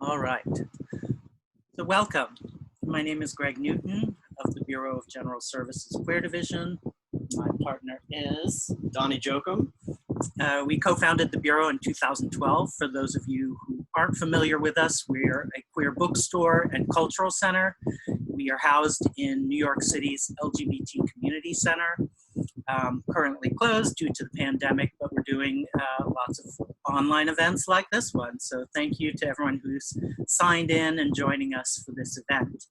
All right. So welcome. My name is Greg Newton of the Bureau of General Services Queer Division. My partner is Donnie Jokum. We co-founded the Bureau in 2012. For those of you who aren't familiar with us, we're a queer bookstore and cultural center. We are housed in New York City's LGBT Community Center. Currently closed due to the pandemic, but we're doing lots of online events like this one. So thank you to everyone who's signed in and joining us for this event.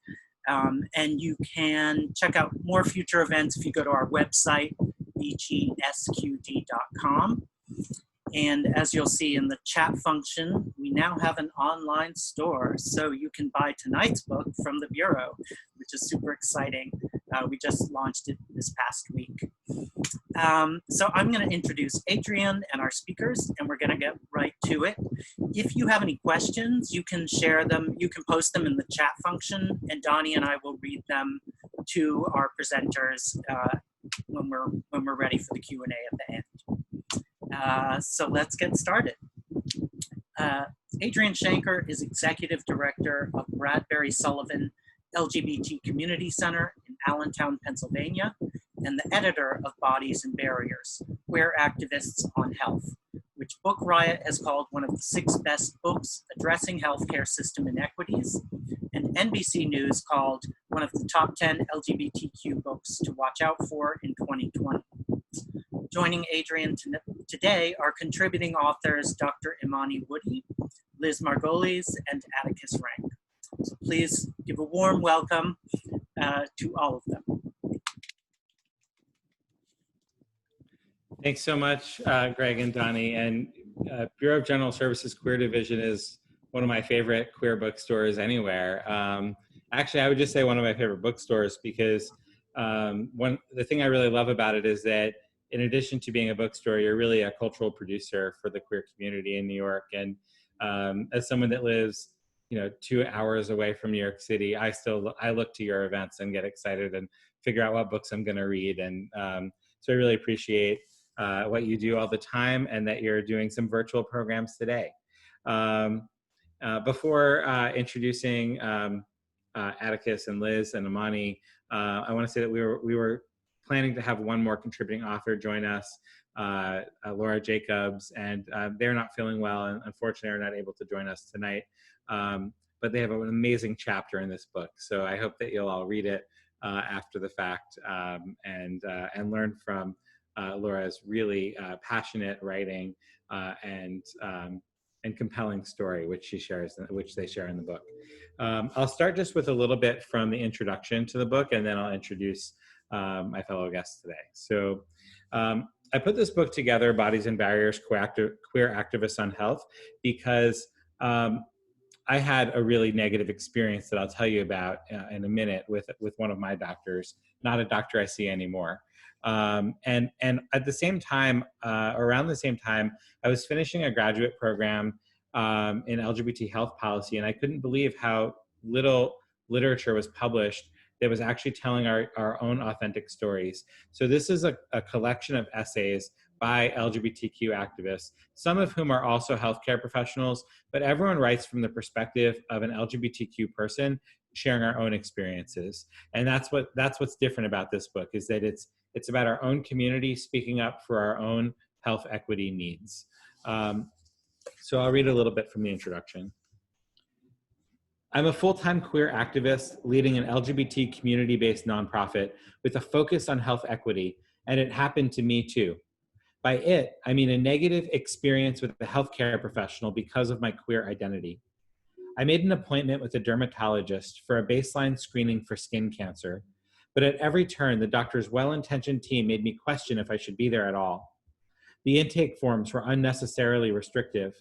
And you can check out more future events if you go to our website, bgsqd.com. And as you'll see in the chat function, we now have an online store. So you can buy tonight's book from the Bureau, which is super exciting. We just launched it this past week. So I'm going to introduce Adrian and our speakers, and we're going to get right to it. If you have any questions, you can share them. You can post them in the chat function, and Donnie and I will read them to our presenters when we're ready for the Q&A at the end. So let's get started. Adrian Shanker is Executive Director of Bradbury Sullivan LGBT Community Center in Allentown, Pennsylvania, and the editor of Bodies and Barriers, Queer Activists on Health, which Book Riot has called one of the 6 best books addressing healthcare system inequities, and NBC News called one of the top 10 LGBTQ books to watch out for in 2020. Joining Adrian today are contributing authors Dr. Imani Woody, Liz Margolies, and Atticus Ranck. So please give a warm welcome to all of them. Thanks so much, Greg and Donnie. And Bureau of General Services Queer Division is one of my favorite queer bookstores anywhere. Actually, I would just say one of my favorite bookstores because the thing I really love about it is that in addition to being a bookstore, you're really a cultural producer for the queer community in New York. And as someone that lives, 2 hours away from New York City, I look to your events and get excited and figure out what books I'm going to read. And so I really appreciate what you do all the time and that you're doing some virtual programs today. Before introducing Atticus and Liz and Imani, I want to say that we were planning to have one more contributing author join us, Laura Jacobs, and they're not feeling well and unfortunately are not able to join us tonight. But they have an amazing chapter in this book. So I hope that you'll all read it after the fact and learn from Laura's really passionate writing and compelling story, which they share in the book. I'll start just with a little bit from the introduction to the book, and then I'll introduce my fellow guests today. So I put this book together, Bodies and Barriers, Queer Activists on Health, because I had a really negative experience that I'll tell you about in a minute with one of my doctors, not a doctor I see anymore. And at the same time, around the same time, I was finishing a graduate program in LGBT health policy, and I couldn't believe how little literature was published that was actually telling our own authentic stories. So this is a collection of essays by LGBTQ activists, some of whom are also healthcare professionals, but everyone writes from the perspective of an LGBTQ person sharing our own experiences. And that's what's different about this book, is that it's about our own community speaking up for our own health equity needs. So I'll read a little bit from the introduction. I'm a full-time queer activist leading an LGBT community-based nonprofit with a focus on health equity, and it happened to me too. By it, I mean a negative experience with a healthcare professional because of my queer identity. I made an appointment with a dermatologist for a baseline screening for skin cancer, but at every turn, the doctor's well-intentioned team made me question if I should be there at all. The intake forms were unnecessarily restrictive.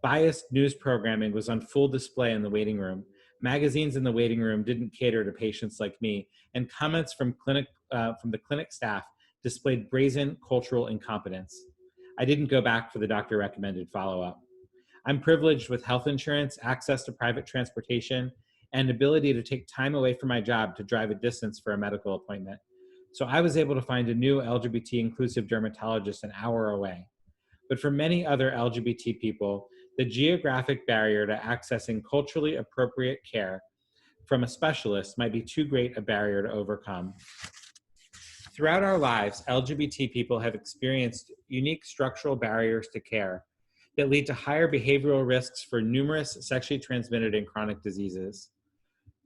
Biased news programming was on full display in the waiting room. Magazines in the waiting room didn't cater to patients like me, and comments from the clinic staff displayed brazen cultural incompetence. I didn't go back for the doctor-recommended follow-up. I'm privileged with health insurance, access to private transportation, and ability to take time away from my job to drive a distance for a medical appointment. So I was able to find a new LGBT inclusive dermatologist an hour away. But for many other LGBT people, the geographic barrier to accessing culturally appropriate care from a specialist might be too great a barrier to overcome. Throughout our lives, LGBT people have experienced unique structural barriers to care that lead to higher behavioral risks for numerous sexually transmitted and chronic diseases.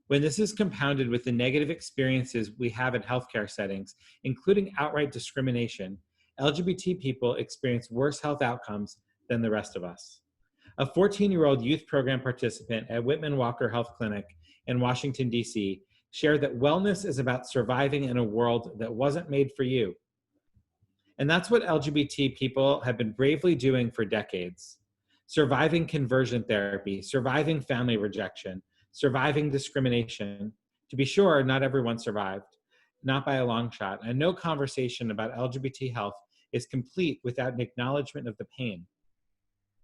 When this is compounded with the negative experiences we have in healthcare settings, including outright discrimination, LGBT people experience worse health outcomes than the rest of us. A 14-year-old youth program participant at Whitman Walker Health Clinic in Washington, D.C., shared that wellness is about surviving in a world that wasn't made for you. And that's what LGBT people have been bravely doing for decades. Surviving conversion therapy, surviving family rejection, surviving discrimination. To be sure, not everyone survived, not by a long shot. And no conversation about LGBT health is complete without an acknowledgement of the pain.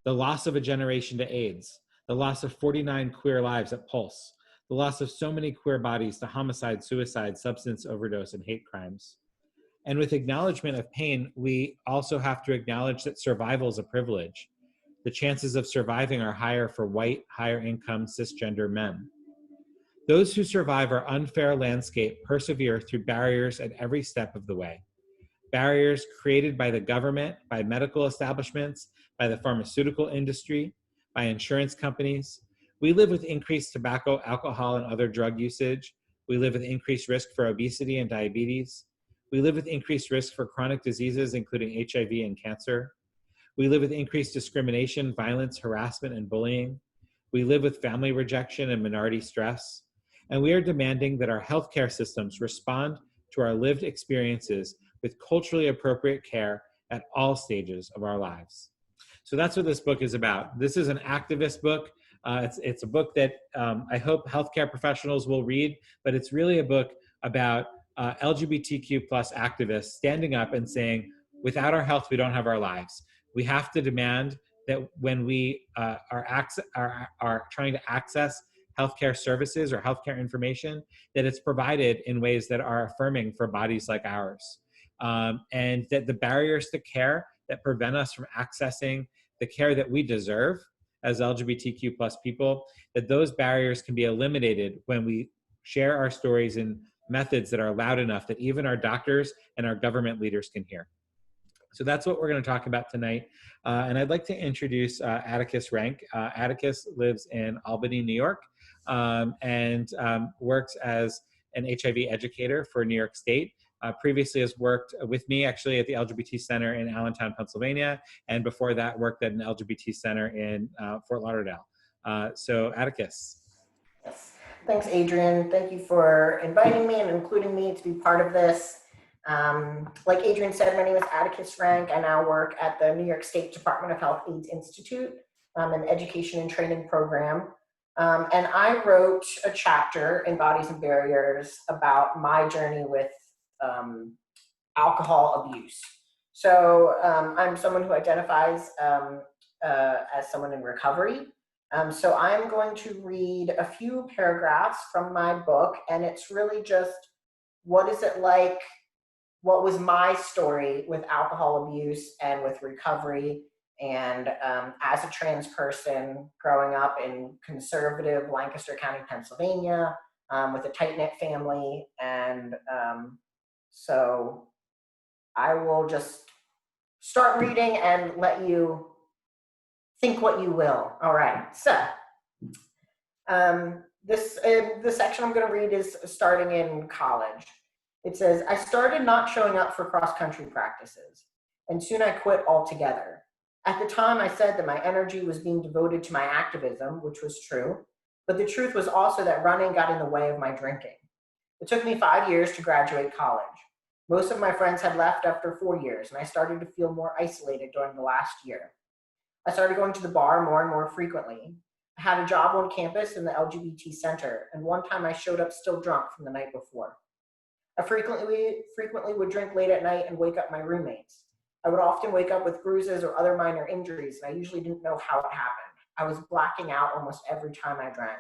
The loss of a generation to AIDS, the loss of 49 queer lives at Pulse, the loss of so many queer bodies to homicide, suicide, substance overdose, and hate crimes. And with acknowledgement of pain, we also have to acknowledge that survival is a privilege. The chances of surviving are higher for white, higher income, cisgender men. Those who survive our unfair landscape persevere through barriers at every step of the way. Barriers created by the government, by medical establishments, by the pharmaceutical industry, by insurance companies. We live with increased tobacco, alcohol, and other drug usage. We live with increased risk for obesity and diabetes. We live with increased risk for chronic diseases, including HIV and cancer. We live with increased discrimination, violence, harassment, and bullying. We live with family rejection and minority stress. And we are demanding that our healthcare systems respond to our lived experiences with culturally appropriate care at all stages of our lives. So that's what this book is about. This is an activist book. It's a book that I hope healthcare professionals will read, but it's really a book about LGBTQ plus activists standing up and saying, without our health, we don't have our lives. We have to demand that when we are trying to access healthcare services or healthcare information, that it's provided in ways that are affirming for bodies like ours. And that the barriers to care that prevent us from accessing the care that we deserve as LGBTQ plus people, that those barriers can be eliminated when we share our stories in methods that are loud enough that even our doctors and our government leaders can hear. So that's what we're going to talk about tonight. And I'd like to introduce Atticus Ranck. Atticus lives in Albany, New York, and works as an HIV educator for New York State. Previously has worked with me actually at the LGBT Center in Allentown, Pennsylvania, and before that worked at an LGBT center in Fort Lauderdale. So Atticus. Yes. Thanks, Adrian. Thank you for inviting me and including me to be part of this. Like Adrian said, my name is Atticus Ranck. I now work at the New York State Department of Health AIDS Institute, an education and training program. And I wrote a chapter in Bodies and Barriers about my journey with alcohol abuse. So I'm someone who identifies as someone in recovery. So I'm going to read a few paragraphs from my book, and it's really just, what is it like? What was my story with alcohol abuse and with recovery? And as a trans person growing up in conservative Lancaster County, Pennsylvania, with a tight-knit family. And so I will just start reading and let you think what you will. All right, so the section I'm going to read is starting in college. It says, I started not showing up for cross-country practices, and soon I quit altogether. At the time, I said that my energy was being devoted to my activism, which was true, but the truth was also that running got in the way of my drinking. It took me 5 years to graduate college. Most of my friends had left after 4 years, and I started to feel more isolated during the last year. I started going to the bar more and more frequently. I had a job on campus in the LGBT center, and one time I showed up still drunk from the night before. I frequently would drink late at night and wake up my roommates. I would often wake up with bruises or other minor injuries, and I usually didn't know how it happened. I was blacking out almost every time I drank.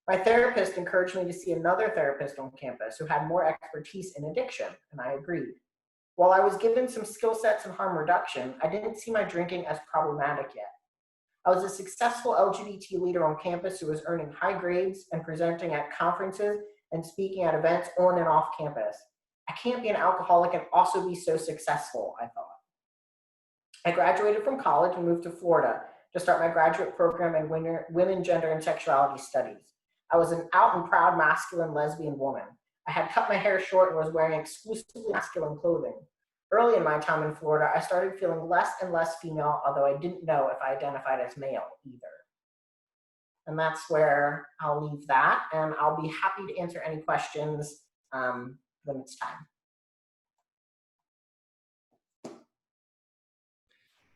My therapist encouraged me to see another therapist on campus who had more expertise in addiction, and I agreed. While I was given some skill sets in harm reduction, I didn't see my drinking as problematic yet. I was a successful LGBT leader on campus who was earning high grades and presenting at conferences and speaking at events on and off campus. I can't be an alcoholic and also be so successful, I thought. I graduated from college and moved to Florida to start my graduate program in women, gender, and sexuality studies. I was an out and proud masculine lesbian woman. I had cut my hair short and was wearing exclusively masculine clothing. Early in my time in Florida, I started feeling less and less female, although I didn't know if I identified as male either. And that's where I'll leave that, and I'll be happy to answer any questions when it's time.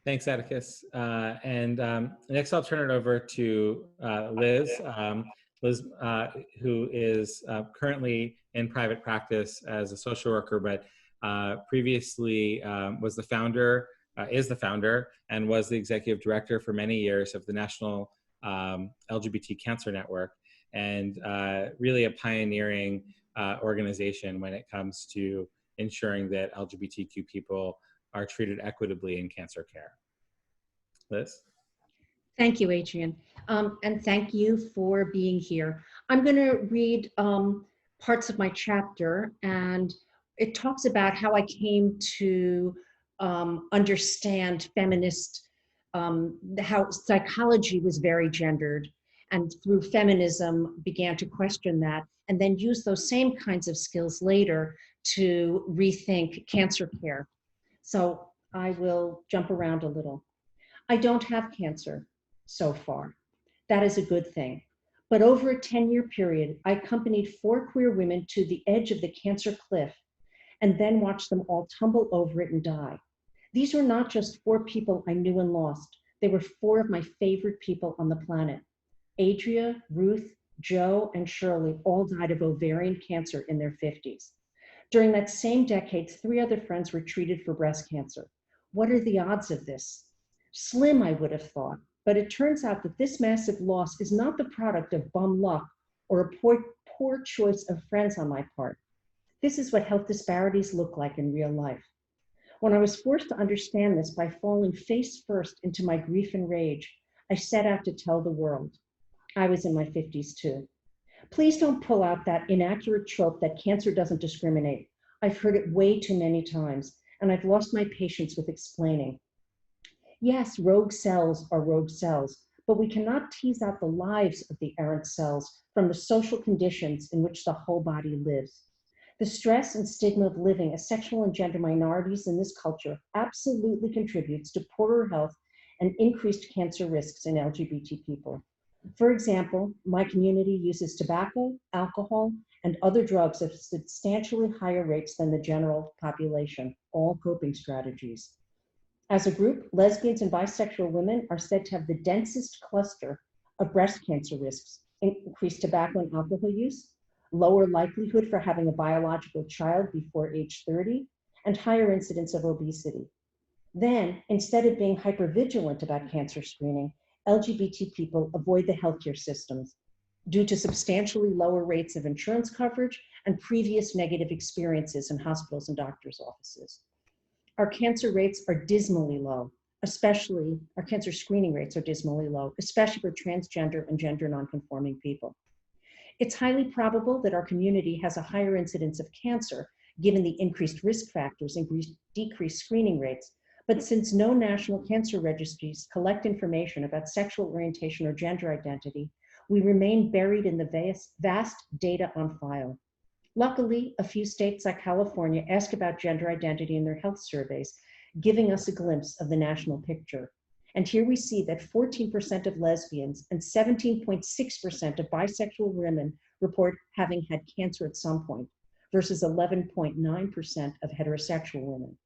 Thanks, Atticus. Next, I'll turn it over to Liz. Liz, who is currently in private practice as a social worker, but previously was the founder, is the founder, and was the executive director for many years of the National LGBT Cancer Network, and really a pioneering organization when it comes to ensuring that LGBTQ people are treated equitably in cancer care. Liz? Thank you, Adrian. And thank you for being here. I'm going to read parts of my chapter, and it talks about how I came to understand feminist, how psychology was very gendered, and through feminism began to question that, and then use those same kinds of skills later to rethink cancer care. So I will jump around a little. I don't have cancer so far. That is a good thing. But over a 10-year period, I accompanied 4 queer women to the edge of the cancer cliff and then watched them all tumble over it and die. These were not just 4 people I knew and lost. They were 4 of my favorite people on the planet. Adria, Ruth, Joe, and Shirley all died of ovarian cancer in their 50s. During that same decade, 3 other friends were treated for breast cancer. What are the odds of this? Slim, I would have thought, but it turns out that this massive loss is not the product of bum luck or a poor choice of friends on my part. This is what health disparities look like in real life. When I was forced to understand this by falling face first into my grief and rage, I set out to tell the world. I was in my 50s too. Please don't pull out that inaccurate trope that cancer doesn't discriminate. I've heard it way too many times, and I've lost my patience with explaining. Yes, rogue cells are rogue cells, but we cannot tease out the lives of the errant cells from the social conditions in which the whole body lives. The stress and stigma of living as sexual and gender minorities in this culture absolutely contributes to poorer health and increased cancer risks in LGBT people. For example, my community uses tobacco, alcohol, and other drugs at substantially higher rates than the general population, all coping strategies. As a group, lesbians and bisexual women are said to have the densest cluster of breast cancer risks, increased tobacco and alcohol use, lower likelihood for having a biological child before age 30, and higher incidence of obesity. Then, instead of being hypervigilant about cancer screening, LGBT people avoid the healthcare systems due to substantially lower rates of insurance coverage and previous negative experiences in hospitals and doctors' offices. Our cancer rates are dismally low, especially our cancer screening rates are dismally low, especially for transgender and gender nonconforming people. It's highly probable that our community has a higher incidence of cancer given the increased risk factors and decreased screening rates. But since no national cancer registries collect information about sexual orientation or gender identity, we remain buried in the vast data on file. Luckily, a few states like California ask about gender identity in their health surveys, giving us a glimpse of the national picture. And here we see that 14% of lesbians and 17.6% of bisexual women report having had cancer at some point, versus 11.9% of heterosexual women.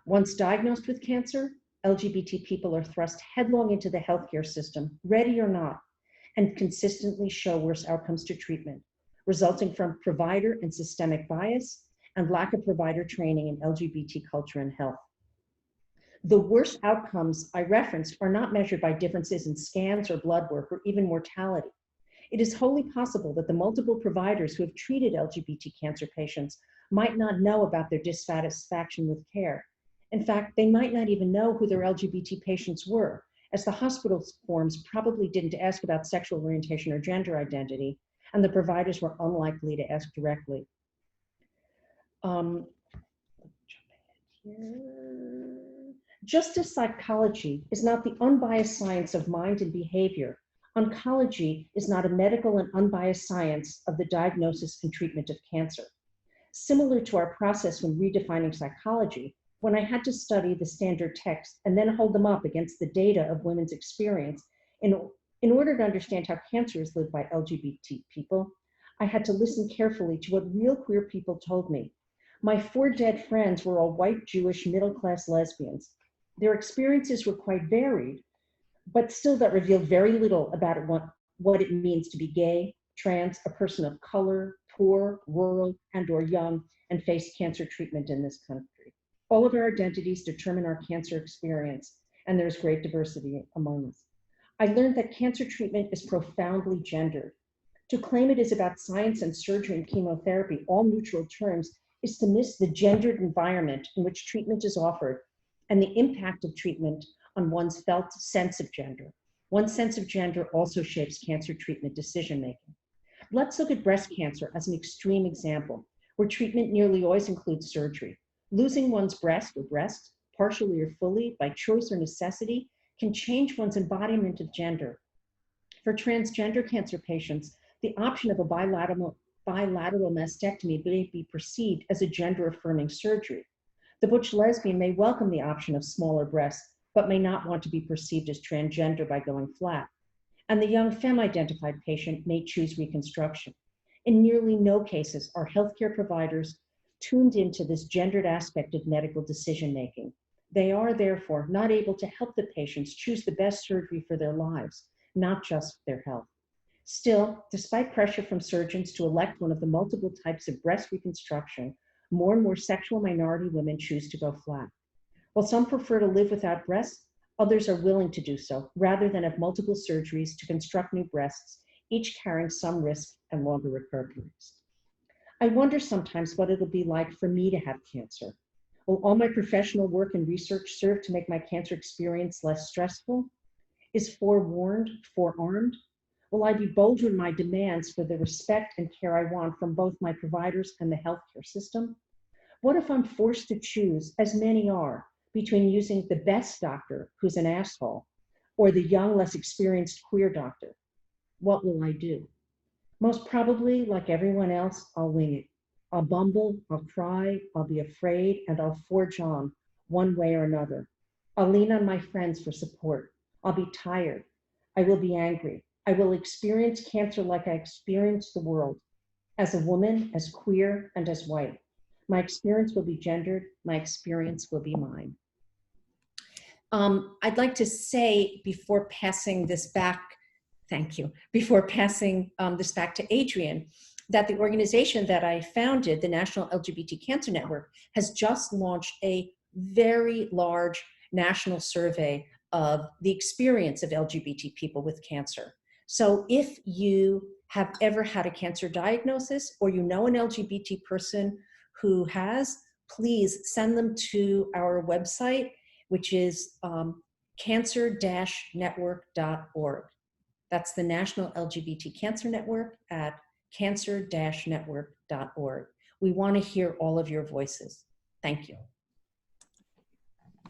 Once diagnosed with cancer, LGBT people are thrust headlong into the healthcare system, ready or not, and consistently show worse outcomes to treatment, resulting from provider and systemic bias and lack of provider training in LGBT culture and health. The worst outcomes I referenced are not measured by differences in scans or blood work or even mortality. It is wholly possible that the multiple providers who have treated LGBT cancer patients might not know about their dissatisfaction with care. In fact, they might not even know who their LGBT patients were, as the hospital's forms probably didn't ask about sexual orientation or gender identity, and the providers were unlikely to ask directly. Just as psychology is not the unbiased science of mind and behavior, oncology is not a medical and unbiased science of the diagnosis and treatment of cancer. Similar to our process when redefining psychology, when I had to study the standard texts and then hold them up against the data of women's experience in order to understand how cancer is lived by LGBT people, I had to listen carefully to what real queer people told me. My 4 dead friends were all white, Jewish, middle-class lesbians. Their experiences were quite varied, but still that revealed very little about what it means to be gay, trans, a person of color, poor, rural, and/or young, and face cancer treatment in this country. All of our identities determine our cancer experience, and there's great diversity among us. I learned that cancer treatment is profoundly gendered. To claim it is about science and surgery and chemotherapy, all neutral terms, is to miss the gendered environment in which treatment is offered and the impact of treatment on one's felt sense of gender. One's sense of gender also shapes cancer treatment decision-making. Let's look at breast cancer as an extreme example, where treatment nearly always includes surgery. Losing one's breast or breasts, partially or fully, by choice or necessity, can change one's embodiment of gender. For transgender cancer patients, the option of a bilateral mastectomy may be perceived as a gender-affirming surgery. The butch lesbian may welcome the option of smaller breasts, but may not want to be perceived as transgender by going flat. And the young femme-identified patient may choose reconstruction. In nearly no cases are healthcare providers tuned into this gendered aspect of medical decision-making. They are therefore not able to help the patients choose the best surgery for their lives, not just their health. Still, despite pressure from surgeons to elect one of the multiple types of breast reconstruction, more and more sexual minority women choose to go flat. While some prefer to live without breasts, others are willing to do so, rather than have multiple surgeries to construct new breasts, each carrying some risk and longer recoveries. I wonder sometimes what it'll be like for me to have cancer. Will all my professional work and research serve to make my cancer experience less stressful? Is forewarned, forearmed? Will I be bolder in my demands for the respect and care I want from both my providers and the healthcare system? What if I'm forced to choose, as many are, between using the best doctor, who's an asshole, or the young, less experienced queer doctor? What will I do? Most probably, like everyone else, I'll wing it. I'll bumble, I'll cry, I'll be afraid, and I'll forge on, one way or another. I'll lean on my friends for support. I'll be tired. I will be angry. I will experience cancer like I experienced the world, as a woman, as queer, and as white. My experience will be gendered. My experience will be mine. I'd like to say, before passing this back, thank you, before passing this back to Adrian, that the organization that I founded, the National LGBT Cancer Network, has just launched a very large national survey of the experience of LGBT people with cancer. So if you have ever had a cancer diagnosis or you know an LGBT person who has, please send them to our website, which is cancer-network.org. That's the National LGBT Cancer Network at cancer-network.org. We want to hear all of your voices. Thank you.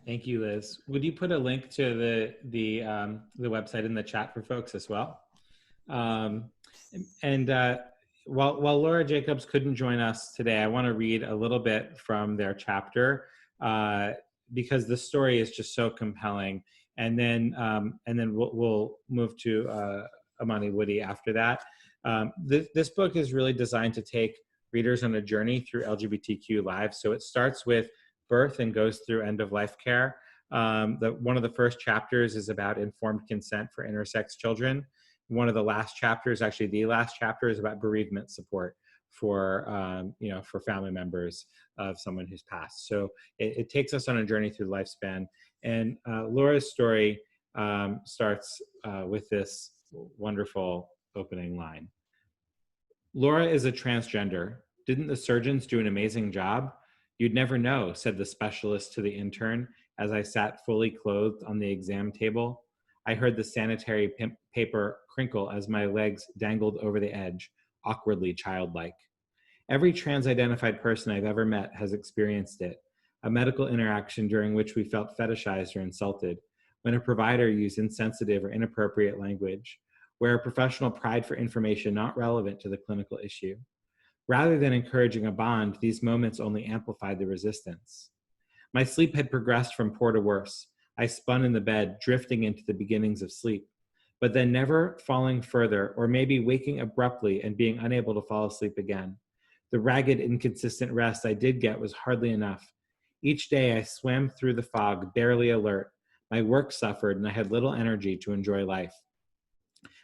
Thank you, Liz. Would you put a link to the website in the chat for folks as well? While Laura Jacobs couldn't join us today, I want to read a little bit from their chapter because the story is just so compelling. And then we'll move to Imani Woody after that. This book is really designed to take readers on a journey through LGBTQ lives. So it starts with birth and goes through end-of-life care. One of the first chapters is about informed consent for intersex children. One of the last chapters, actually the last chapter, is about bereavement support for for family members of someone who's passed. So it takes us on a journey through the lifespan. And Laura's story starts with this wonderful opening line. Laura is a transgender. Didn't the surgeons do an amazing job? You'd never know, said the specialist to the intern as I sat fully clothed on the exam table. I heard the sanitary paper crinkle as my legs dangled over the edge, awkwardly childlike. Every trans-identified person I've ever met has experienced it, a medical interaction during which we felt fetishized or insulted, when a provider used insensitive or inappropriate language, where a professional pried for information not relevant to the clinical issue. Rather than encouraging a bond, these moments only amplified the resistance. My sleep had progressed from poor to worse. I spun in the bed, drifting into the beginnings of sleep, but then never falling further, or maybe waking abruptly and being unable to fall asleep again. The ragged, inconsistent rest I did get was hardly enough. Each day I swam through the fog, barely alert. My work suffered, and I had little energy to enjoy life.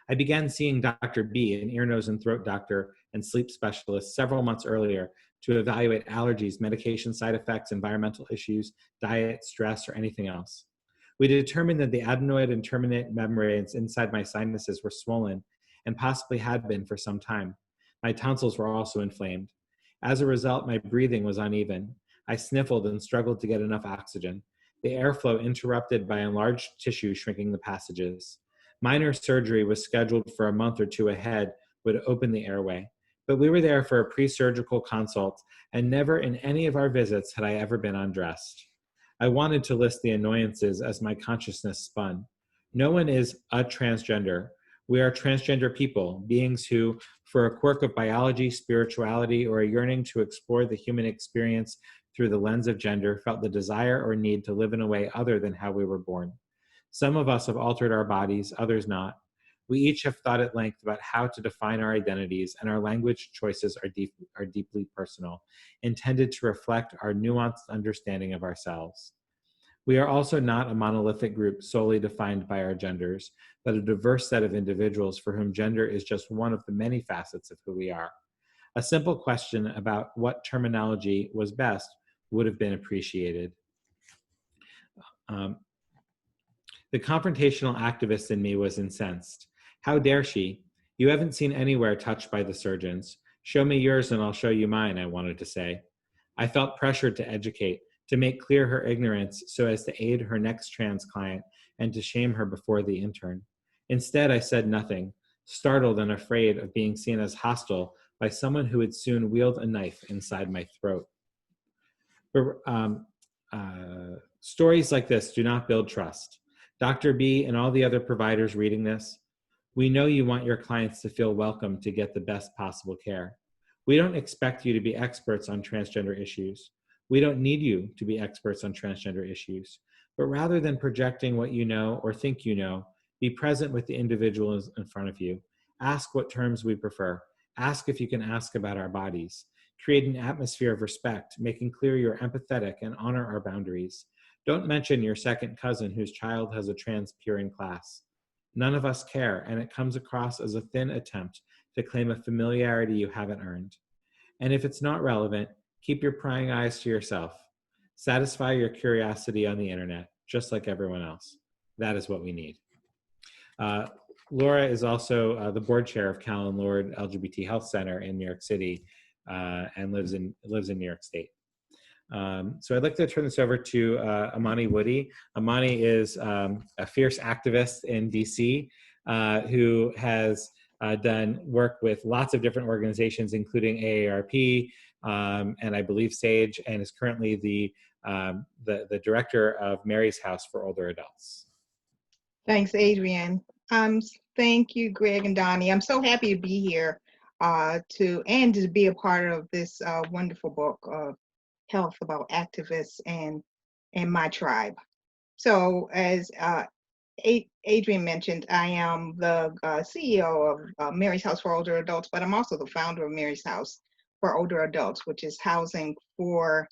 I began seeing Dr. B, an ear, nose, and throat doctor and sleep specialist, several months earlier to evaluate allergies, medication side effects, environmental issues, diet, stress, or anything else. We determined that the adenoid and terminate membranes inside my sinuses were swollen and possibly had been for some time. My tonsils were also inflamed. As a result, my breathing was uneven. I sniffled and struggled to get enough oxygen. The airflow interrupted by enlarged tissue shrinking the passages. Minor surgery was scheduled for a month or two ahead, would open the airway. But we were there for a pre-surgical consult, and never in any of our visits had I ever been undressed. I wanted to list the annoyances as my consciousness spun. No one is a transgender. We are transgender people, beings who, for a quirk of biology, spirituality, or a yearning to explore the human experience through the lens of gender, felt the desire or need to live in a way other than how we were born. Some of us have altered our bodies, others not. We each have thought at length about how to define our identities, and our language choices are deeply personal, intended to reflect our nuanced understanding of ourselves. We are also not a monolithic group solely defined by our genders, but a diverse set of individuals for whom gender is just one of the many facets of who we are. A simple question about what terminology was best would have been appreciated. The confrontational activist in me was incensed. How dare she? You haven't seen anywhere touched by the surgeons. Show me yours and I'll show you mine, I wanted to say. I felt pressured to educate, to make clear her ignorance so as to aid her next trans client and to shame her before the intern. Instead, I said nothing, startled and afraid of being seen as hostile by someone who would soon wield a knife inside my throat. Stories like this do not build trust. Dr. B and all the other providers reading this, we know you want your clients to feel welcome to get the best possible care. We don't expect you to be experts on transgender issues. We don't need you to be experts on transgender issues. But rather than projecting what you know or think you know, be present with the individuals in front of you. Ask what terms we prefer. Ask if you can ask about our bodies. Create an atmosphere of respect, making clear you're empathetic and honor our boundaries. Don't mention your second cousin whose child has a trans peer in class. None of us care, and it comes across as a thin attempt to claim a familiarity you haven't earned. And if it's not relevant, keep your prying eyes to yourself. Satisfy your curiosity on the internet, just like everyone else. That is what we need. Laura is also the board chair of Cal and Lord LGBT Health Center in New York City and lives in New York State. So I'd like to turn this over to Imani Woody. Imani is a fierce activist in DC who has done work with lots of different organizations, including AARP and I believe SAGE, and is currently the director of Mary's House for Older Adults. Thanks, Adrian. Thank you, Greg and Donnie. I'm so happy to be here to be a part of this wonderful book of health about activists and my tribe. So as Adrian mentioned, I am the CEO of Mary's House for Older Adults, but I'm also the founder of Mary's House for Older Adults, which is housing for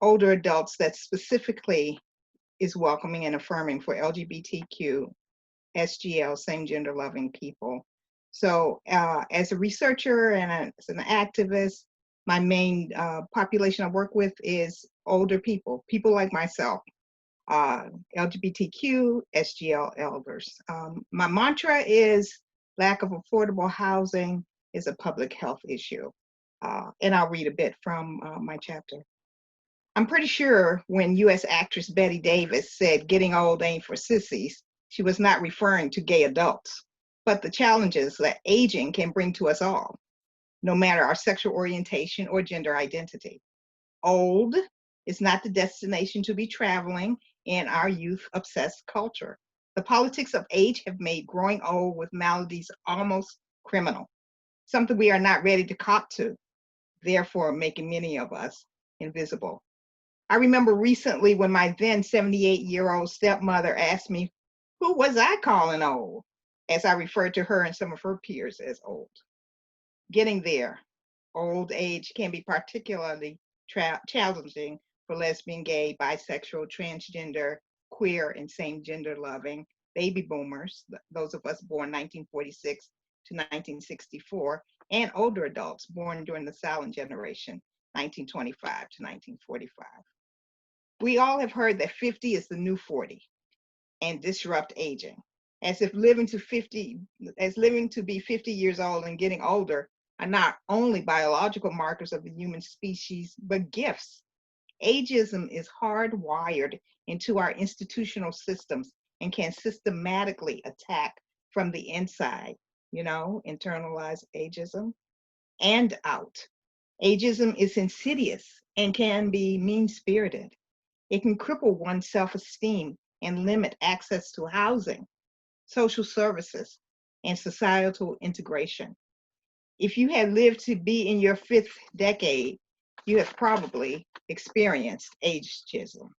older adults that specifically is welcoming and affirming for LGBTQ, SGL, same gender loving people. So as a researcher and as an activist, my main population I work with is older people, people like myself, LGBTQ, SGL elders. My mantra is lack of affordable housing is a public health issue. And I'll read a bit from my chapter. I'm pretty sure when US actress Betty Davis said, "Getting old ain't for sissies," She was not referring to gay adults, but the challenges that aging can bring to us all, no matter our sexual orientation or gender identity. Old is not the destination to be traveling in our youth-obsessed culture. The politics of age have made growing old with maladies almost criminal, something we are not ready to cop to, therefore making many of us invisible. I remember recently when my then 78-year-old stepmother asked me, who was I calling old? As I referred to her and some of her peers as old. Getting there, old age can be particularly challenging for lesbian, gay, bisexual, transgender, queer, and same-gender loving baby boomers, those of us born 1946 to 1964, and older adults born during the silent generation, 1925 to 1945. We all have heard that 50 is the new 40 and disrupt aging, as if living to be 50 years old and getting older are not only biological markers of the human species, but gifts. Ageism is hardwired into our institutional systems and can systematically attack from the inside, internalized ageism, and out. Ageism is insidious and can be mean-spirited. It can cripple one's self-esteem and limit access to housing, social services, and societal integration. If you have lived to be in your 5th decade, you have probably experienced ageism.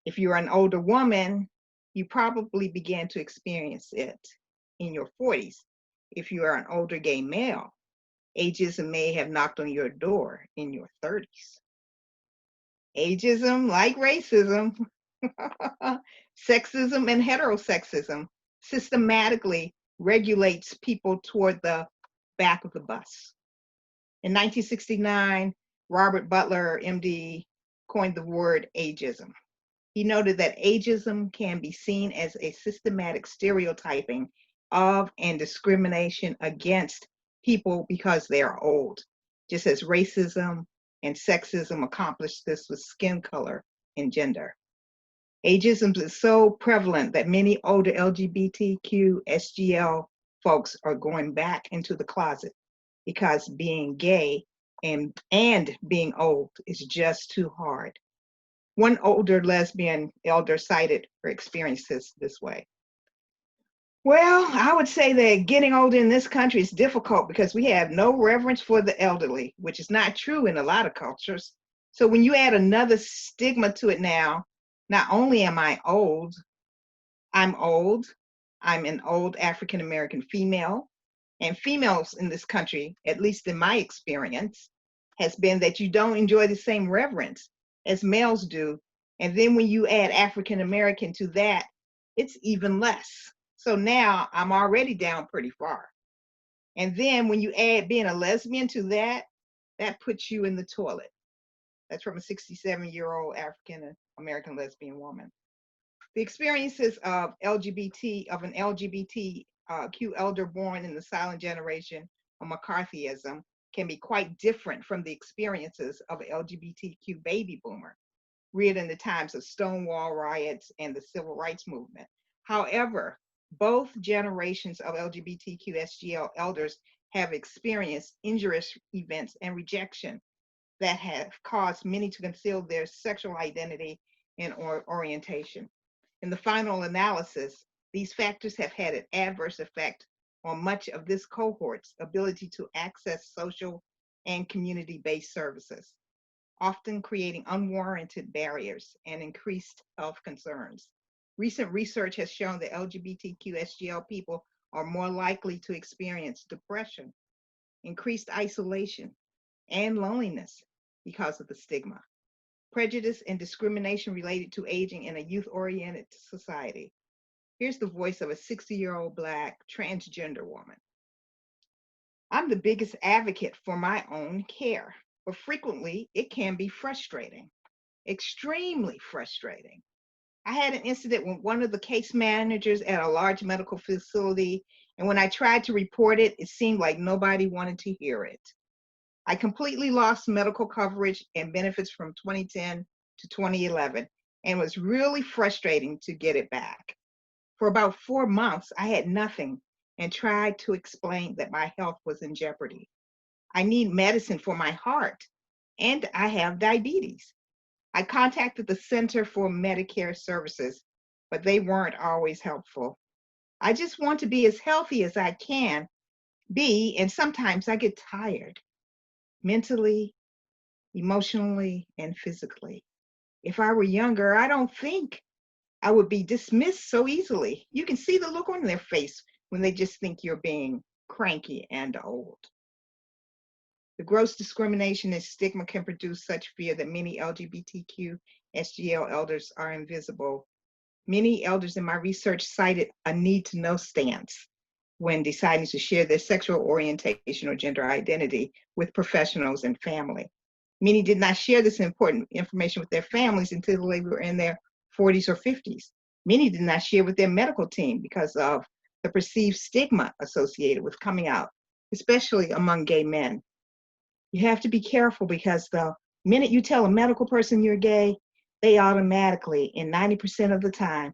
If you're an older woman, you probably began to experience it in your 40s. If you are an older gay male, ageism may have knocked on your door in your 30s. Ageism, like racism, sexism, and heterosexism, systematically regulates people toward the back of the bus. In 1969, Robert Butler, MD, coined the word ageism. He noted that ageism can be seen as a systematic stereotyping of and discrimination against people because they are old, just as racism and sexism accomplished this with skin color and gender. Ageism is so prevalent that many older LGBTQ SGL folks are going back into the closet because being gay and being old is just too hard. One older lesbian elder cited her experiences this way. Well, I would say that getting older in this country is difficult because we have no reverence for the elderly, which is not true in a lot of cultures. So when you add another stigma to it now, not only am I old, I'm an old African-American female, and females in this country, at least in my experience, has been that you don't enjoy the same reverence as males do. And then when you add African-American to that, it's even less. So now I'm already down pretty far. And then when you add being a lesbian to that, that puts you in the toilet. That's from a 67-year-old African-American lesbian woman. The experiences of an LGBTQ elder born in the silent generation of McCarthyism can be quite different from the experiences of an LGBTQ baby boomer, reared in the times of Stonewall riots and the Civil Rights Movement. However, both generations of LGBTQ SGL elders have experienced injurious events and rejection that have caused many to conceal their sexual identity and orientation. In the final analysis, these factors have had an adverse effect on much of this cohort's ability to access social and community-based services, often creating unwarranted barriers and increased health concerns. Recent research has shown that LGBTQ SGL people are more likely to experience depression, increased isolation, and loneliness because of the stigma, prejudice, and discrimination related to aging in a youth-oriented society. Here's the voice of a 60-year-old Black transgender woman. I'm the biggest advocate for my own care, but frequently it can be frustrating, extremely frustrating. I had an incident with one of the case managers at a large medical facility, and when I tried to report it, it seemed like nobody wanted to hear it. I completely lost medical coverage and benefits from 2010 to 2011, and it was really frustrating to get it back. For about 4 months, I had nothing and tried to explain that my health was in jeopardy. I need medicine for my heart, and I have diabetes. I contacted the Center for Medicare Services, but they weren't always helpful. I just want to be as healthy as I can be, and sometimes I get tired, mentally, emotionally, and physically. If I were younger, I don't think I would be dismissed so easily. You can see the look on their face when they just think you're being cranky and old. The gross discrimination and stigma can produce such fear that many LGBTQ SGL elders are invisible. Many elders in my research cited a need to know stance when deciding to share their sexual orientation or gender identity with professionals and family. Many did not share this important information with their families until they were in their 40s or 50s. Many did not share with their medical team because of the perceived stigma associated with coming out, especially among gay men. You have to be careful because the minute you tell a medical person you're gay, they automatically, in 90% of the time,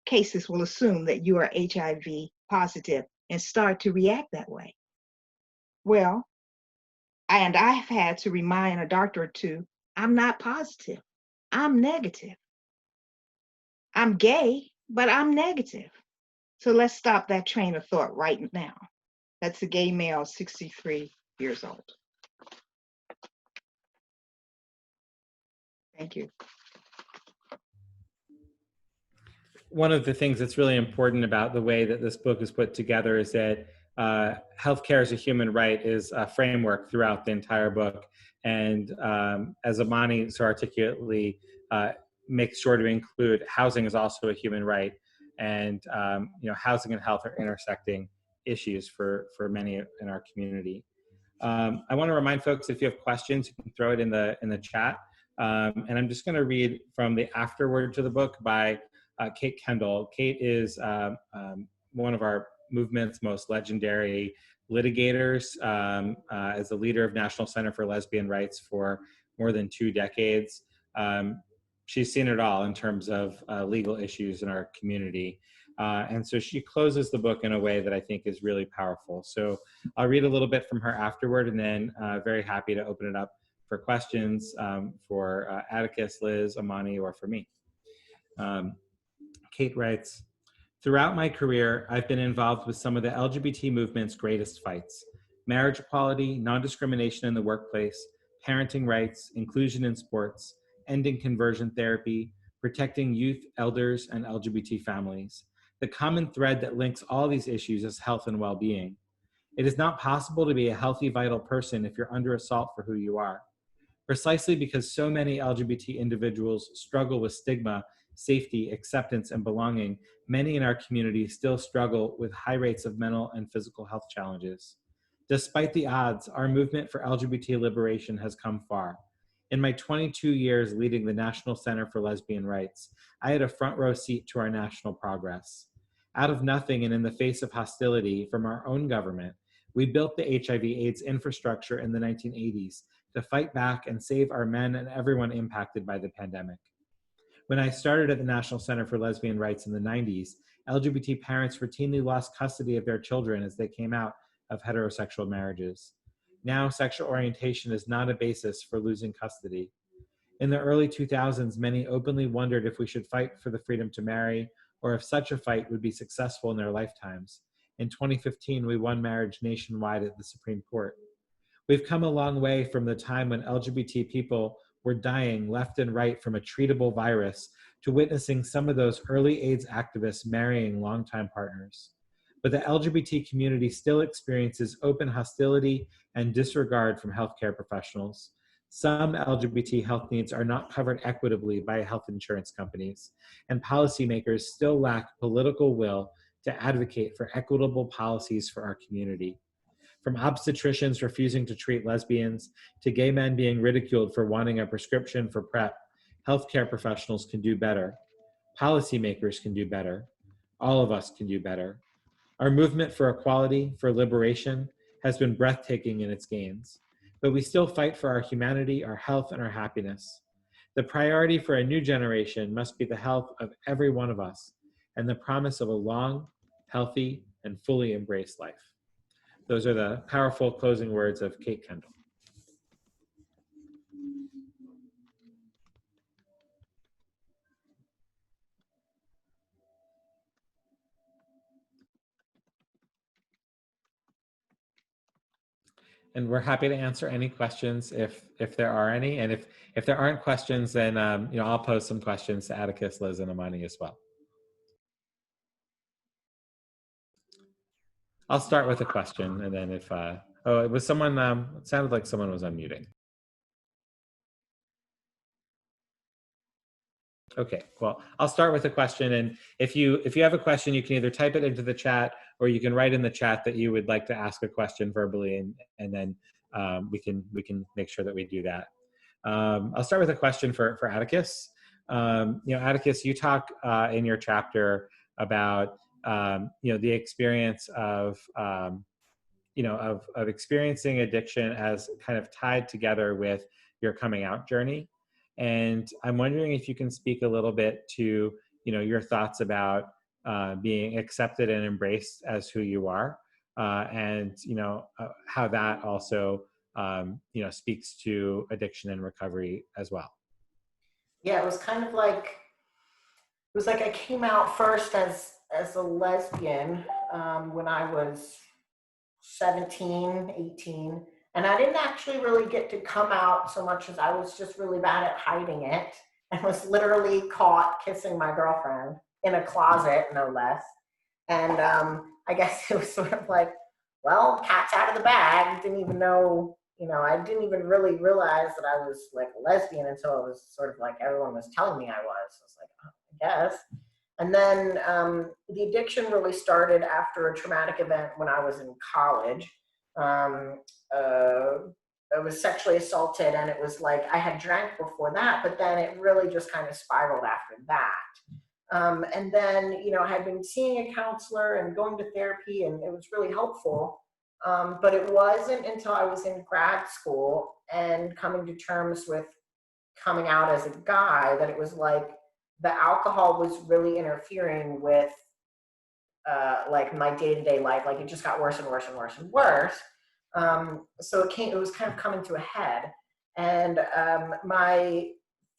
cases will assume that you are HIV positive and start to react that way. Well, I've had to remind a doctor or two, I'm not positive, I'm negative. I'm gay, but I'm negative. So let's stop that train of thought right now. That's a gay male, 63 years old. Thank you. One of the things that's really important about the way that this book is put together is that healthcare as a human right is a framework throughout the entire book. And as Imani so articulately makes sure to include, housing is also a human right. And housing and health are intersecting issues for many in our community. I want to remind folks, if you have questions, you can throw it in the chat. And I'm just going to read from the afterword to the book by Kate Kendall. Kate is one of our movement's most legendary litigators, as the leader of National Center for Lesbian Rights for more than 2 decades. She's seen it all in terms of legal issues in our community. And so she closes the book in a way that I think is really powerful. So I'll read a little bit from her afterward, and then very happy to open it up for questions for Atticus, Liz, Imani, or for me. Kate writes, throughout my career, I've been involved with some of the LGBT movement's greatest fights: marriage equality, non-discrimination in the workplace, parenting rights, inclusion in sports, ending conversion therapy, protecting youth, elders, and LGBT families. The common thread that links all these issues is health and well-being. It is not possible to be a healthy, vital person if you're under assault for who you are. Precisely because so many LGBT individuals struggle with stigma, safety, acceptance, and belonging, many in our community still struggle with high rates of mental and physical health challenges. Despite the odds, our movement for LGBT liberation has come far. In my 22 years leading the National Center for Lesbian Rights, I had a front row seat to our national progress. Out of nothing and in the face of hostility from our own government, we built the HIV/AIDS infrastructure in the 1980s to fight back and save our men and everyone impacted by the pandemic. When I started at the National Center for Lesbian Rights in the 90s, LGBT parents routinely lost custody of their children as they came out of heterosexual marriages. Now, sexual orientation is not a basis for losing custody. In the early 2000s, many openly wondered if we should fight for the freedom to marry, or if such a fight would be successful in their lifetimes. In 2015, we won marriage nationwide at the Supreme Court. We've come a long way from the time when LGBT people were dying left and right from a treatable virus to witnessing some of those early AIDS activists marrying longtime partners. But the LGBT community still experiences open hostility and disregard from healthcare professionals. Some LGBT health needs are not covered equitably by health insurance companies, and policymakers still lack political will to advocate for equitable policies for our community. From obstetricians refusing to treat lesbians to gay men being ridiculed for wanting a prescription for PrEP, healthcare professionals can do better. Policymakers can do better. All of us can do better. Our movement for equality, for liberation, has been breathtaking in its gains, but we still fight for our humanity, our health, and our happiness. The priority for a new generation must be the health of every one of us, and the promise of a long, healthy, and fully embraced life. Those are the powerful closing words of Kate Kendall. And we're happy to answer any questions if there are any. And if there aren't questions, then I'll pose some questions to Atticus, Liz, and Imani as well. I'll start with a question, and then if it was someone. It sounded like someone was unmuting. Okay, well, I'll start with a question, and if you have a question, you can either type it into the chat or you can write in the chat that you would like to ask a question verbally, and then we can make sure that we do that. I'll start with a question for Atticus. Atticus, you talk in your chapter about the experience of experiencing addiction as kind of tied together with your coming out journey. And I'm wondering if you can speak a little bit to, your thoughts about being accepted and embraced as who you are, and how that also, speaks to addiction and recovery as well. Yeah, it was like I came out first as a lesbian when I was 17, 18. And I didn't actually really get to come out so much as I was just really bad at hiding it, and was literally caught kissing my girlfriend in a closet, no less. And I guess it was sort of like, well, cat's out of the bag. Didn't even know, I didn't even really realize that I was like a lesbian until it was sort of like everyone was telling me I was. I was like, oh, I guess. And then the addiction really started after a traumatic event when I was in college. I was sexually assaulted, and it was like I had drank before that, but then it really just kind of spiraled after that. And then, I had been seeing a counselor and going to therapy, and it was really helpful. But it wasn't until I was in grad school and coming to terms with coming out as a guy that it was like the alcohol was really interfering with like my day-to-day life. Like it just got worse and worse and worse and worse. So it was kind of coming to a head. And my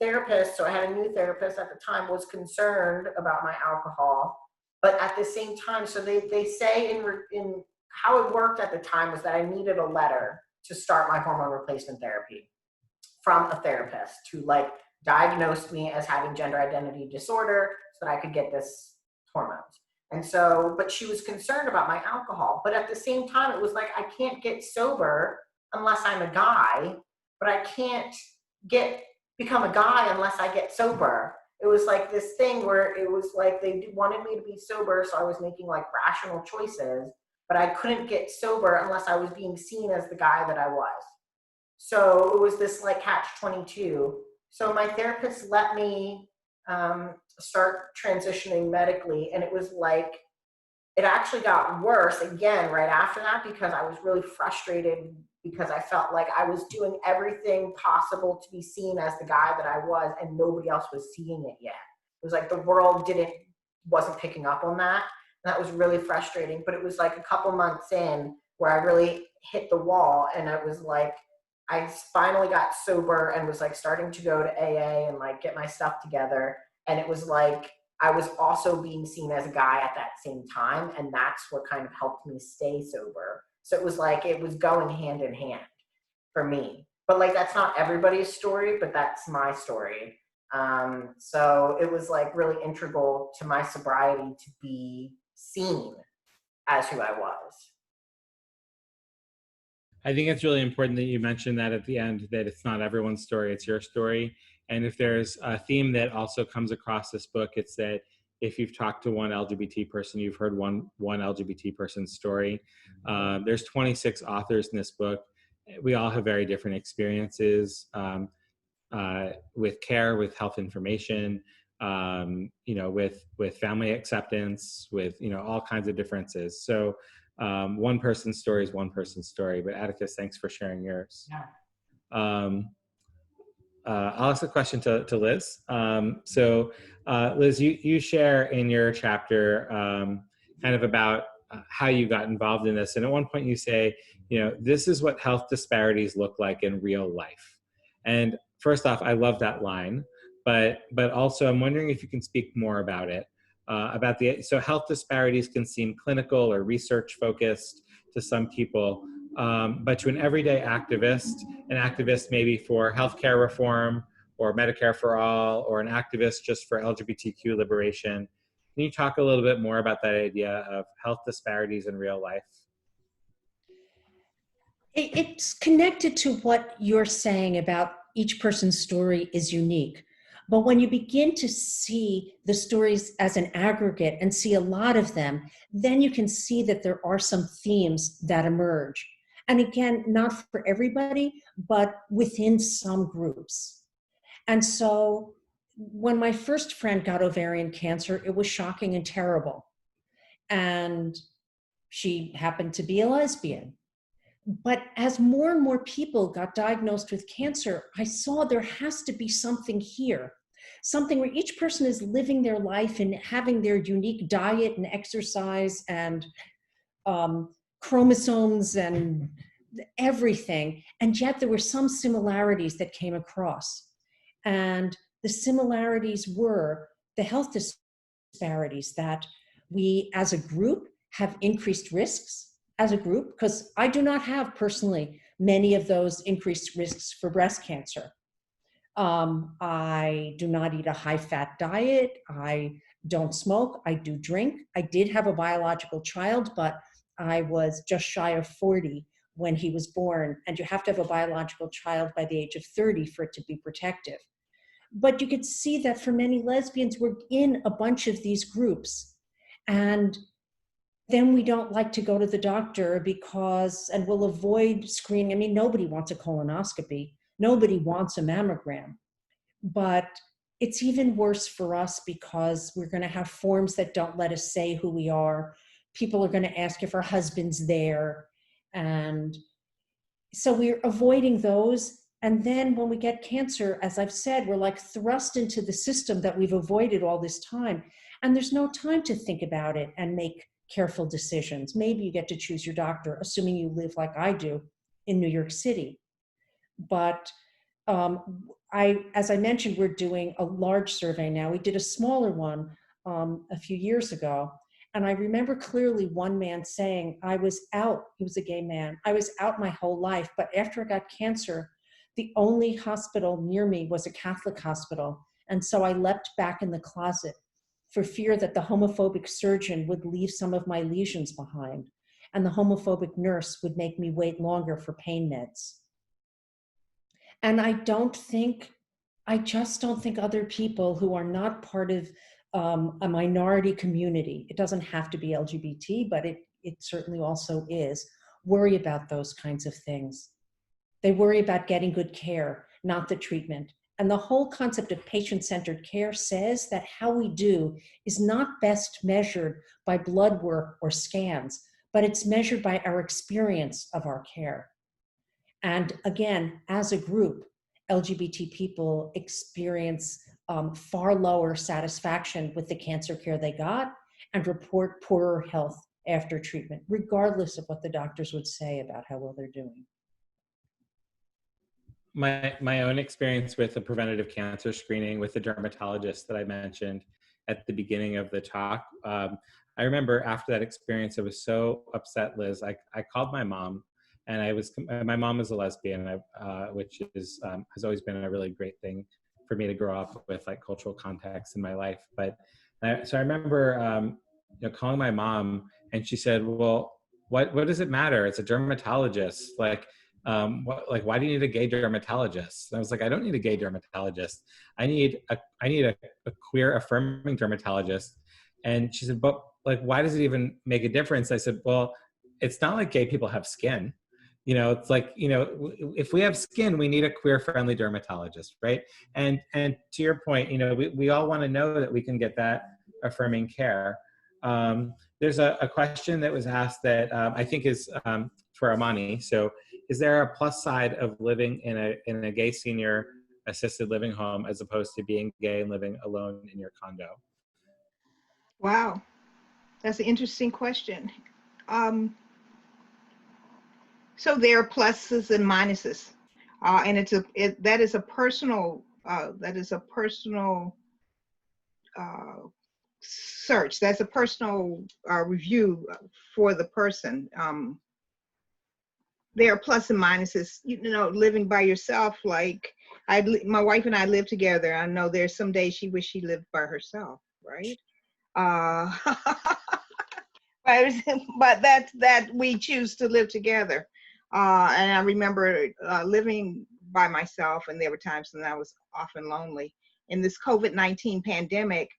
therapist, so I had a new therapist at the time, was concerned about my alcohol. But at the same time, so they say in how it worked at the time was that I needed a letter to start my hormone replacement therapy from a therapist to like diagnose me as having gender identity disorder so that I could get this hormones. And so, but she was concerned about my alcohol. But at the same time, it was like, I can't get sober unless I'm a guy, but I can't become a guy unless I get sober. It was like this thing where it was like they wanted me to be sober, so I was making like rational choices, but I couldn't get sober unless I was being seen as the guy that I was. So it was this like catch-22. So my therapist let me start transitioning medically, and it was like, it actually got worse again right after that because I was really frustrated because I felt like I was doing everything possible to be seen as the guy that I was, and nobody else was seeing it yet. It was like the world wasn't picking up on that. And that was really frustrating. But it was like a couple months in where I really hit the wall, and it was like, I finally got sober and was like starting to go to AA and like get my stuff together. And it was like, I was also being seen as a guy at that same time. And that's what kind of helped me stay sober. So it was like, it was going hand in hand for me. But like, that's not everybody's story, but that's my story. So it was like really integral to my sobriety to be seen as who I was. I think it's really important that you mentioned that at the end, that it's not everyone's story, it's your story. And if there's a theme that also comes across this book, it's that if you've talked to one LGBT person, you've heard one LGBT person's story. There's 26 authors in this book. We all have very different experiences with care, with health information, with family acceptance, with, all kinds of differences. So one person's story is one person's story, but Atticus, thanks for sharing yours. Yeah. I'll ask a question to Liz. Liz, you share in your chapter kind of about how you got involved in this. And at one point you say, this is what health disparities look like in real life. And first off, I love that line, but also I'm wondering if you can speak more about it, so health disparities can seem clinical or research focused to some people, but to an everyday activist, an activist maybe for healthcare reform or Medicare for all, or an activist just for LGBTQ liberation. Can you talk a little bit more about that idea of health disparities in real life? It's connected to what you're saying about each person's story is unique. But when you begin to see the stories as an aggregate and see a lot of them, then you can see that there are some themes that emerge. And again, not for everybody, but within some groups. And so when my first friend got ovarian cancer, it was shocking and terrible. And she happened to be a lesbian. But as more and more people got diagnosed with cancer, I saw there has to be something here, something where each person is living their life and having their unique diet and exercise and chromosomes and everything. And yet there were some similarities that came across. And the similarities were the health disparities, that we as a group have increased risks as a group, because I do not have personally many of those increased risks for breast cancer. I do not eat a high-fat diet. I don't smoke. I do drink. I did have a biological child, but I was just shy of 40 when he was born, and you have to have a biological child by the age of 30 for it to be protective. But you could see that for many lesbians, we're in a bunch of these groups, and then we don't like to go to the doctor and we'll avoid screening. I mean, nobody wants a colonoscopy. Nobody wants a mammogram. But it's even worse for us because we're going to have forms that don't let us say who we are. People are going to ask if our husband's there. And so we're avoiding those. And then when we get cancer, as I've said, we're like thrust into the system that we've avoided all this time. And there's no time to think about it and make careful decisions. Maybe you get to choose your doctor, assuming you live like I do in New York City. But as I mentioned, we're doing a large survey now. We did a smaller one a few years ago. And I remember clearly one man saying, I was out, he was a gay man, I was out my whole life, but after I got cancer, the only hospital near me was a Catholic hospital. And so I leapt back in the closet for fear that the homophobic surgeon would leave some of my lesions behind, and the homophobic nurse would make me wait longer for pain meds. And I just don't think other people who are not part of a minority community, it doesn't have to be LGBT, but it certainly also is, worry about those kinds of things. They worry about getting good care, not the treatment. And the whole concept of patient-centered care says that how we do is not best measured by blood work or scans, but it's measured by our experience of our care. And again, as a group, LGBT people experience far lower satisfaction with the cancer care they got and report poorer health after treatment, regardless of what the doctors would say about how well they're doing. My own experience with the preventative cancer screening with the dermatologist that I mentioned at the beginning of the talk, I remember after that experience, I was so upset, Liz. I called my mom, and my mom is a lesbian, which is has always been a really great thing for me to grow up with, like cultural context in my life. So I remember calling my mom, and she said, "Well, what does it matter? It's a dermatologist. Why do you need a gay dermatologist?" And I was like, I don't need a gay dermatologist. I need a queer affirming dermatologist. And she said, but why does it even make a difference? I said, well, it's not like gay people have skin. It's like, if we have skin, we need a queer friendly dermatologist, right? And to your point, we all want to know that we can get that affirming care. There's a question that was asked that I think is for Imani. So, is there a plus side of living in a gay senior assisted living home as opposed to being gay and living alone in your condo? Wow, that's an interesting question. So there are pluses and minuses, and that is a personal search. That's a personal review for the person. There are plus and minuses. You know, living by yourself. Like my wife and I live together. I know there's some days she wish she lived by herself, right? But that we choose to live together. And I remember living by myself, and there were times when I was often lonely. In this COVID-19 pandemic,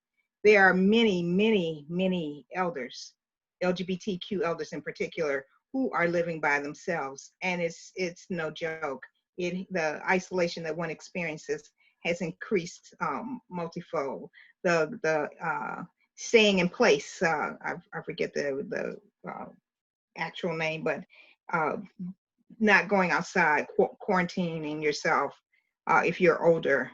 there are many, many, many elders, LGBTQ elders in particular, who are living by themselves, and it's no joke. The isolation that one experiences has increased multifold. The staying in place. I forget the actual name, but not going outside, quarantining yourself if you're older.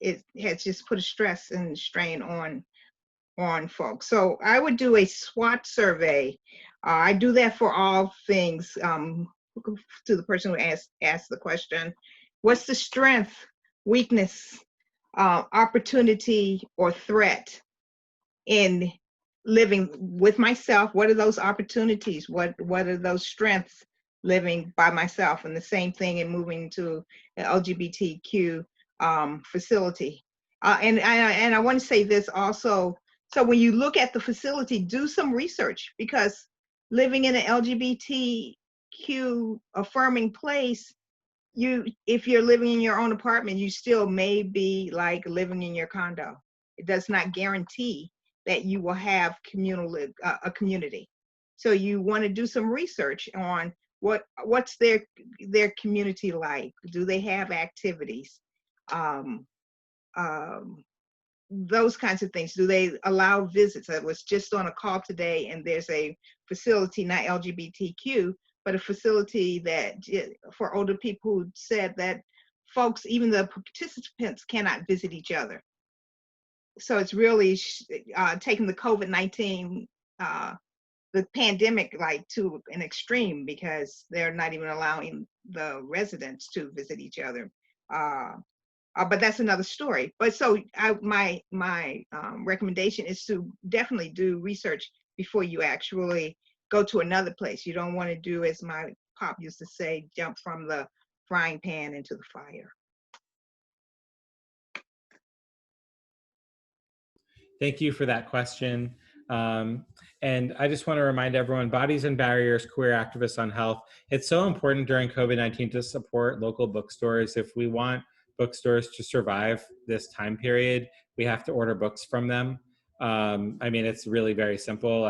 It has just put a stress and strain on folks. So I would do a SWOT survey. I do that for all things. To the person who asked the question, what's the strength, weakness, opportunity, or threat in living with myself? What are those opportunities? What are those strengths living by myself? And the same thing in moving to an LGBTQ facility. And I want to say this also. So when you look at the facility, do some research, because living in an LGBTQ affirming place, if you're living in your own apartment, you still may be like living in your condo. It does not guarantee that you will have a community. So you want to do some research on what's their community like. Do they have activities? Those kinds of things. Do they allow visits? I was just on a call today, and there's a facility, not LGBTQ, but a facility that for older people, who said that folks, even the participants, cannot visit each other. So it's really taking the COVID-19, the pandemic, like to an extreme, because they're not even allowing the residents to visit each other. But that's another story. But so my recommendation is to definitely do research before you actually go to another place. You don't want to do, as my pop used to say, jump from the frying pan into the fire. Thank you for that question. And I just want to remind everyone, Bodies and Barriers, Queer Activists on Health. It's so important during COVID-19 to support local bookstores. If we want bookstores to survive this time period, we have to order books from them. I mean, it's really very simple.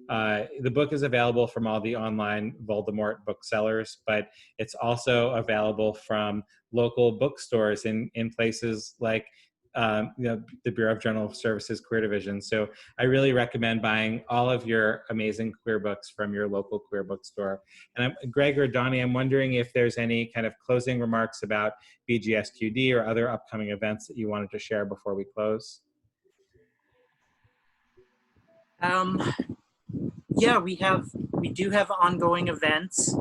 The book is available from all the online Voldemort booksellers, but it's also available from local bookstores in places like the Bureau of General Services Queer Division. So I really recommend buying all of your amazing queer books from your local queer bookstore. And Greg or Donnie, I'm wondering if there's any kind of closing remarks about BGSQD or other upcoming events that you wanted to share before we close. Yeah, we do have ongoing events.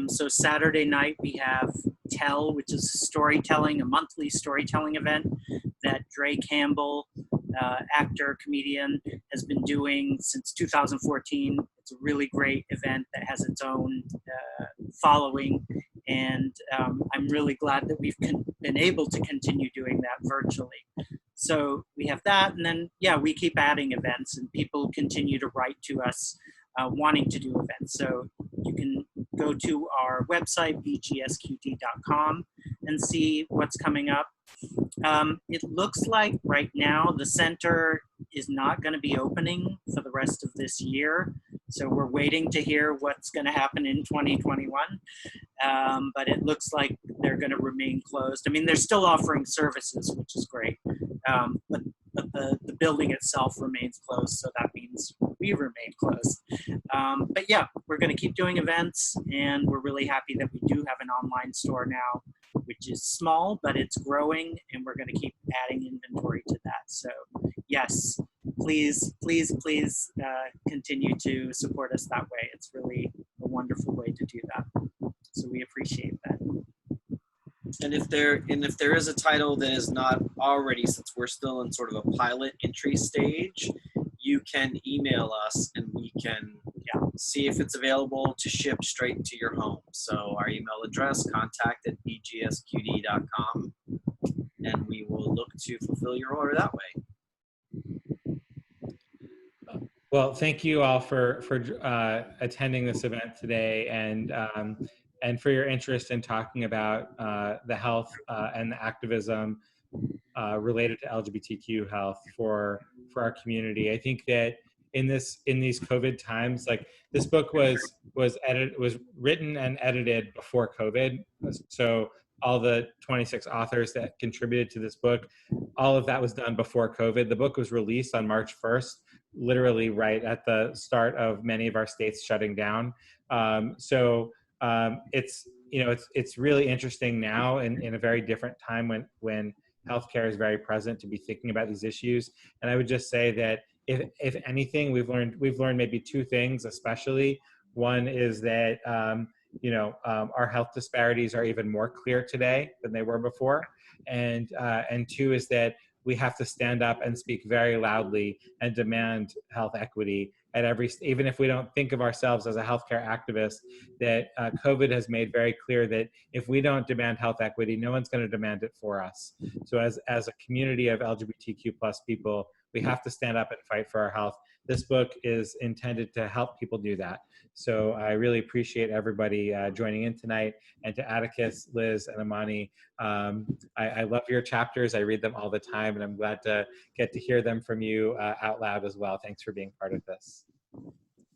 So Saturday night we have Tell, which is storytelling, a monthly storytelling event that Dre Campbell, actor, comedian, has been doing since 2014. It's a really great event that has its own following, and I'm really glad that we've been able to continue doing that virtually. So we have that, and then, yeah, we keep adding events, and people continue to write to us wanting to do events. So you can go to our website, bgsqd.com, and see what's coming up. It looks like right now the center is not going to be opening for the rest of this year. So we're waiting to hear what's going to happen in 2021. But it looks like they're going to remain closed. I mean, they're still offering services, which is great. But the building itself remains closed, so that means we remain closed. But yeah, we're going to keep doing events, and we're really happy that we do have an online store now which is small, but it's growing, and we're going to keep adding inventory to that. So yes, please, please, please continue to support us that way. It's really a wonderful way to do that. So we appreciate that. And if there is a title that is not already, since we're still in sort of a pilot entry stage, you can email us and we can see if it's available to ship straight to your home. So our email address, contact@bgsqd.com, and we will look to fulfill your order that way. Well, thank you all for attending this event today, and for your interest in talking about the health and the activism related to LGBTQ health for our community. I think that in these COVID times, like this book was written and edited before COVID. So all the 26 authors that contributed to this book, all of that was done before COVID. The book was released on March 1st, literally right at the start of many of our states shutting down. It's really interesting now in a very different time when healthcare is very present to be thinking about these issues. And I would just say that if anything, we've learned maybe two things, especially. One is that our health disparities are even more clear today than they were before, and two is that we have to stand up and speak very loudly and demand health equity at even if we don't think of ourselves as a healthcare activist, that COVID has made very clear that if we don't demand health equity, no one's going to demand it for us. So as a community of LGBTQ plus people, we have to stand up and fight for our health. This book is intended to help people do that. So I really appreciate everybody joining in tonight. And to Atticus, Liz, and Imani, I love your chapters. I read them all the time, and I'm glad to get to hear them from you out loud as well. Thanks for being part of this.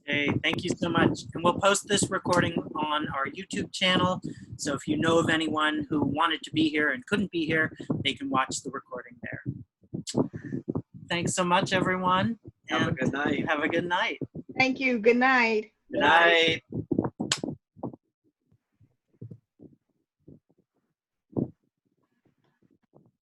Hey, thank you so much. And we'll post this recording on our YouTube channel. So if you know of anyone who wanted to be here and couldn't be here, they can watch the recording there. Thanks so much, everyone. Have a good night. Have a good night. Thank you. Good night. Good night.